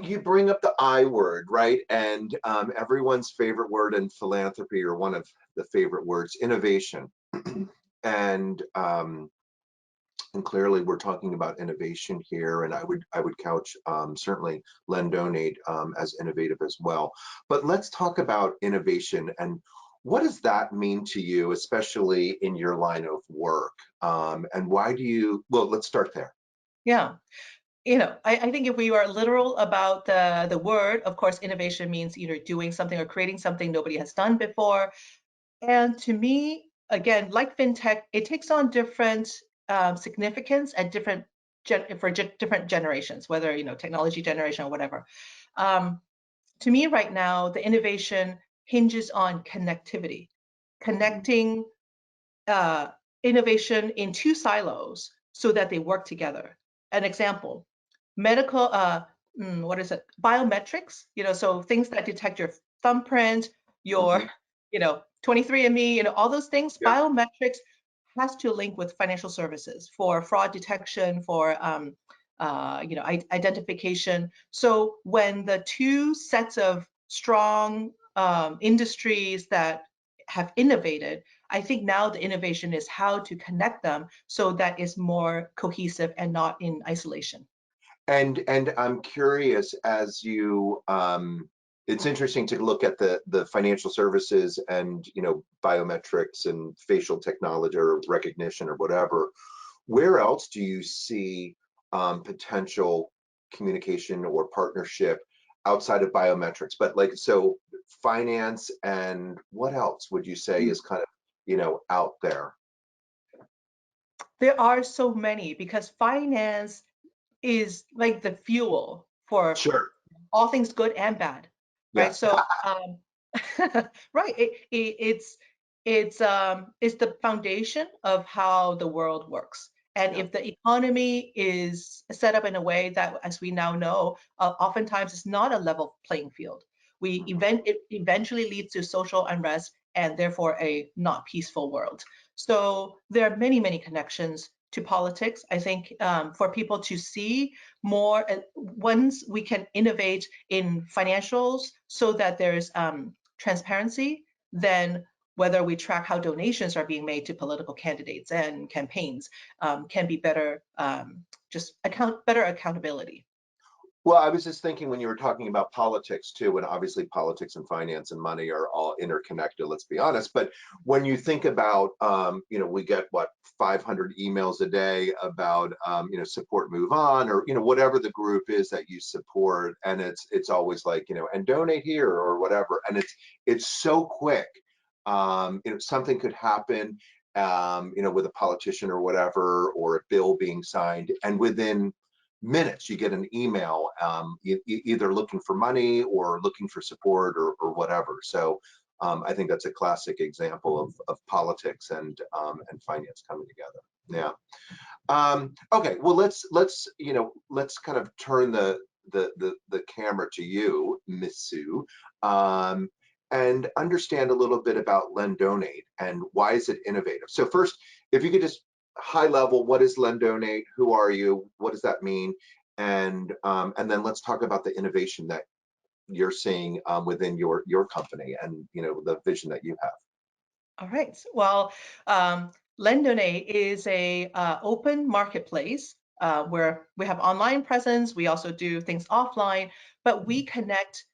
you bring up the I word, right? And everyone's favorite word in philanthropy, or one of the favorite words, innovation. and and clearly we're talking about innovation here, and I would couch certainly Lend Donate as innovative as well. But let's talk about innovation, and what does that mean to you, especially in your line of work? And why do you, well, let's start there. Yeah. I think if we are literal about the word, of course, innovation means either doing something or creating something nobody has done before. And to me, again, like fintech, it takes on different significance at different different generations, whether technology generation or whatever. Um, to me, right now, the innovation hinges on connectivity, connecting uh, innovation in two silos so that they work together. An example, medical, what is it? Biometrics, so things that detect your thumbprint, your, Mhm. 23andMe, all those things, Yep. biometrics has to link with financial services for fraud detection, for identification. So when the two sets of strong industries that have innovated, I think now the innovation is how to connect them so that it's more cohesive and not in isolation. And I'm curious, as you it's interesting to look at the financial services and biometrics and facial technology or recognition or whatever. Where else do you see potential communication or partnership outside of biometrics? But like, so finance, and what else would you say is kind of out there? There are so many because finance is like the fuel for Sure. all things good and bad, right? Yes. So, right, it's the foundation of how the world works. And Yeah. if the economy is set up in a way that, as we now know, oftentimes it's not a level playing field, it eventually leads to social unrest and therefore a not peaceful world. So there are many, many connections to politics. I think for people to see more, once we can innovate in financials so that there's transparency, then whether we track how donations are being made to political candidates and campaigns can be better, just better accountability. Well, I was just thinking when you were talking about politics too, and obviously politics and finance and money are all interconnected, let's be honest. But when you think about, we get what, 500 emails a day about, support Move On, or, whatever the group is that you support. And it's always like, and donate here or whatever. And it's so quick. Something could happen, with a politician or whatever, or a bill being signed. And within minutes you get an email, either looking for money or looking for support, or whatever. So I think that's a classic example of politics and finance coming together. Yeah. Okay, well, let's kind of turn the camera to you, Miss Sue, and understand a little bit about Lend Donate and why is it innovative. So first, if you could just high level, what is Lend Donate? Who are you? What does that mean? And then let's talk about the innovation that you're seeing within your company, and the vision that you have. All right. Well, Lendonate is a open marketplace where we have online presence. We also do things offline, but we connect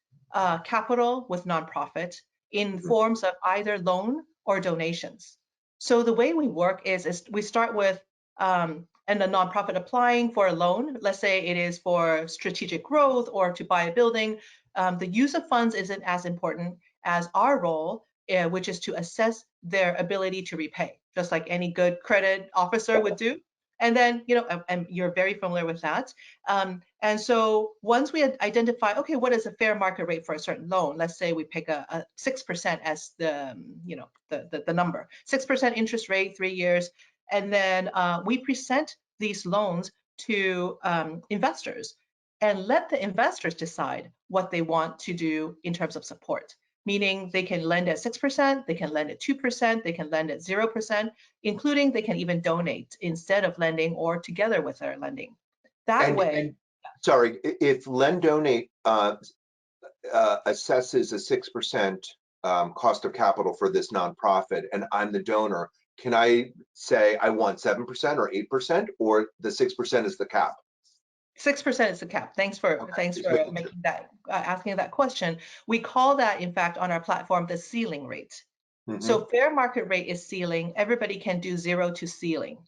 capital with nonprofit in Mhm. forms of either loan or donations. So the way we work is we start with and a nonprofit applying for a loan. Let's say it is for strategic growth or to buy a building. The use of funds isn't as important as our role, which is to assess their ability to repay, just like any good credit officer would do. And then, and you're very familiar with that. And so once we identify, okay, what is a fair market rate for a certain loan? Let's say we pick a 6% as the number, 6% interest rate, 3 years. And then we present these loans to investors and let the investors decide what they want to do in terms of support, meaning they can lend at 6%, they can lend at 2%, they can lend at 0%, including they can even donate instead of lending or together with their lending. That And way, and Sorry, if Lend Donate assesses a 6% cost of capital for this nonprofit and I'm the donor, can I say I want 7% or 8%, or the 6% is the cap? 6% is the cap. Thanks for Okay, just making sure. making that asking that question. We call that, in fact, on our platform, the ceiling rate. Hmm. So fair market rate is ceiling. Everybody can do zero to ceiling.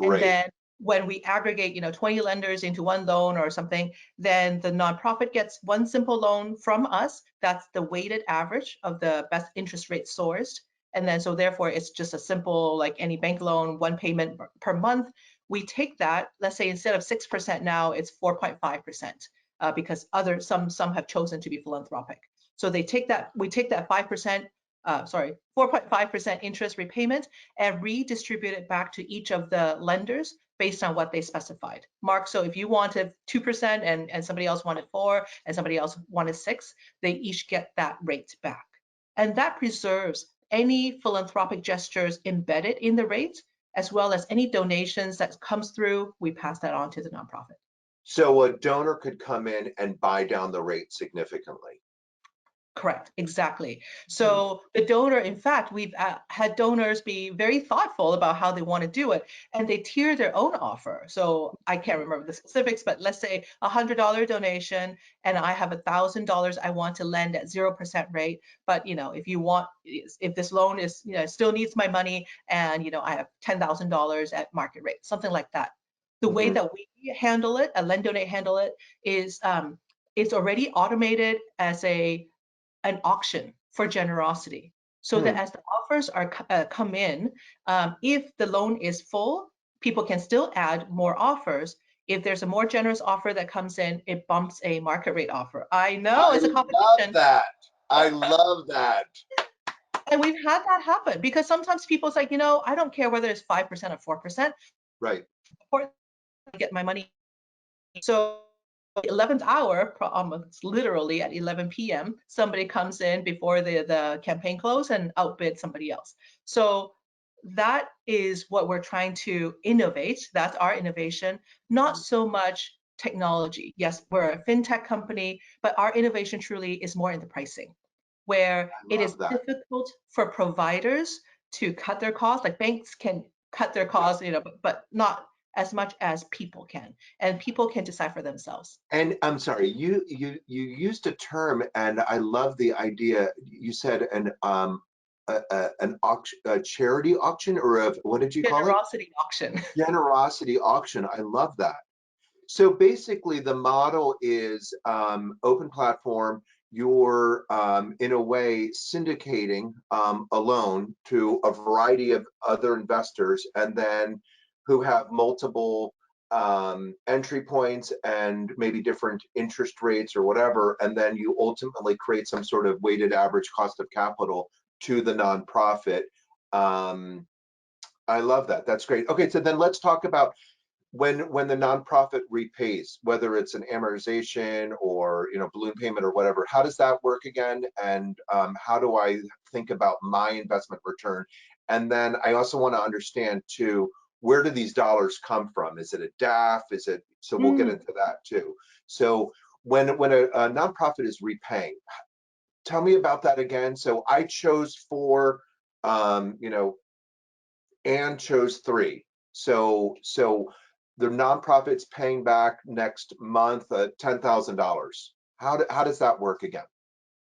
And Great. then when we aggregate, 20 lenders into one loan or something, then the nonprofit gets one simple loan from us. That's the weighted average of the best interest rate sourced. And then so therefore it's just a simple, like any bank loan, one payment per month. We take that, let's say instead of 6% now, it's 4.5%, because some have chosen to be philanthropic. So we take that 5%, 4.5% interest repayment and redistribute it back to each of the lenders based on what they specified. Mark, so if you wanted 2% and somebody else wanted 4 and somebody else wanted 6, they each get that rate back. And that preserves any philanthropic gestures embedded in the rate, as well as any donations that comes through, we pass that on to the nonprofit. So a donor could come in and buy down the rate significantly. Correct, exactly. Mm. So the donor, in fact, we've had donors be very thoughtful about how they want to do it, and they tier their own offer. So I can't remember the specifics, but let's say $100 donation, and I have $1,000 I want to lend at 0% rate. But if this loan is, still needs my money, and I have $10,000 at market rate, something like that. The way Mhm. that we handle it, Lend Donate handle it, is it's already automated as an auction for generosity, so that Hmm. as the offers are come in, if the loan is full, people can still add more offers. If there's a more generous offer that comes in, it bumps a market rate offer. I know I it's a love competition. that. I love that. And we've had that happen because sometimes people's like, I don't care whether it's 5% or 4%. Right. Important to get my money. So 11th hour, almost literally at 11 p.m., somebody comes in before the campaign close and outbid somebody else. So that is what we're trying to innovate. That's our innovation, not so much technology. Yes, we're a fintech company, but our innovation truly is more in the pricing, where I it is love that. difficult for providers to cut their costs. Like banks can cut their Yeah. costs, but not as much as people can, and people can decide for themselves. And I'm sorry, you used a term, and I love the idea. You said an auction, a charity auction, or what did you call it? Generosity auction. Generosity auction. I love that. So basically, the model is open platform. You're in a way syndicating a loan to a variety of other investors, and then who have multiple entry points and maybe different interest rates or whatever, and then you ultimately create some sort of weighted average cost of capital to the nonprofit. Um, I love that. That's great. Okay, so then let's talk about when the nonprofit repays, whether it's an amortization or balloon payment or whatever. How does that work again? And how do I think about my investment return? And then I also want to understand too, where do these dollars come from? Is it a DAF? Is it, so we'll get Mm, into that too. So when a nonprofit is repaying, tell me about that again. So I chose 4, and chose 3. So the nonprofit's paying back next month $10,000. How does that work again?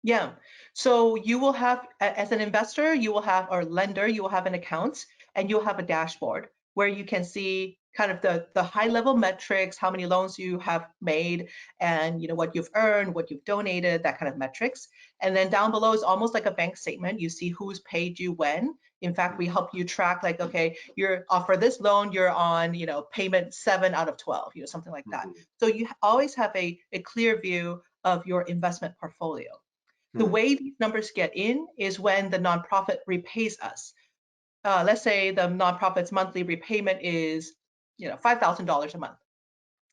yeah. So you will have, as an investor, you will have, or lender, you will have an account, and you'll have a dashboard where you can see kind of the high level metrics, how many loans you have made, and what you've earned, what you've donated, that kind of metrics. And then down below is almost like a bank statement. You see who's paid you when. In fact, we help you track, like, okay, you're for this loan, you're on, payment 7 out of 12, something like that. Mhm. So you always have a clear view of your investment portfolio. The Hmm. way these numbers get in is when the nonprofit repays us. Let's say the nonprofit's monthly repayment is, $5,000 a month.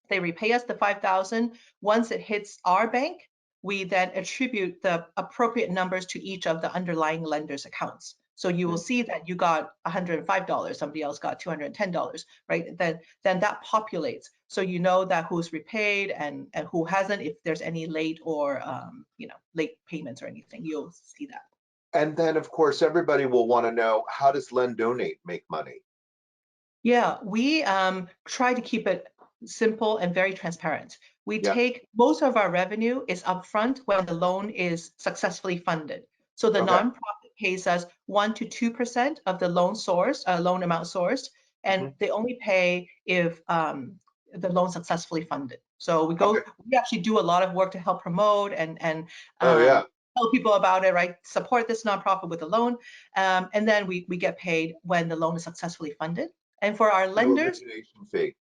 They repay us the 5,000. Once it hits our bank, we then attribute the appropriate numbers to each of the underlying lenders' accounts. So you will Mhm. see that you got $105, somebody else got $210, right? Then that populates. So you know that who's repaid and who hasn't. If there's any late or late payments or anything, you'll see that. And then, of course, everybody will want to know, how does Lend Donate make money? Yeah, we try to keep it simple and very transparent. We Yeah. take most of our revenue is upfront when the loan is successfully funded. So the Okay. nonprofit pays us 1 to 2% of the loan amount sourced, and Mhm. they only pay if the loan successfully funded. So Okay. we actually do a lot of work to help promote and Oh, yeah. tell people about it, right? Support this nonprofit with a loan, and then we get paid when the loan is successfully funded. And for our No lenders, origination fee.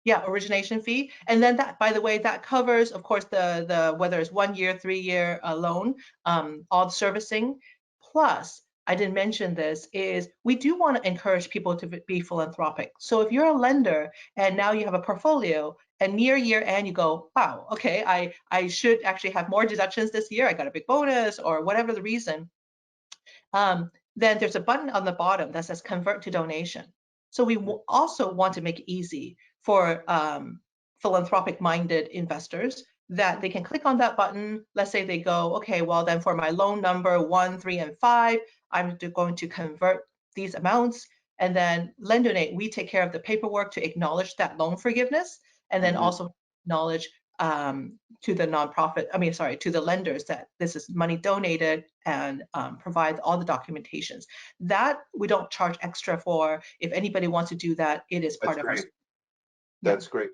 yeah, origination fee. And then that, by the way, that covers, of course, the whether it's 1 year, 3 year loan, all the servicing. Plus, I didn't mention this, is we do want to encourage people to be philanthropic. So if you're a lender and now you have a portfolio and near year end you go, wow, okay, I should actually have more deductions this year. I got a big bonus or whatever the reason. Then there's a button on the bottom that says convert to donation. So we also want to make it easy for philanthropic minded investors that they can click on that button. Let's say they go, okay, well then for my loan number 1, 3, and 5, I'm going to convert these amounts. And then Lend Donate, we take care of the paperwork to acknowledge that loan forgiveness and then Mhm. also acknowledge to the nonprofit, to the lenders that this is money donated and provide all the documentations. That we don't charge extra for. If anybody wants to do that, it is That's part of our, great. yeah. That's great.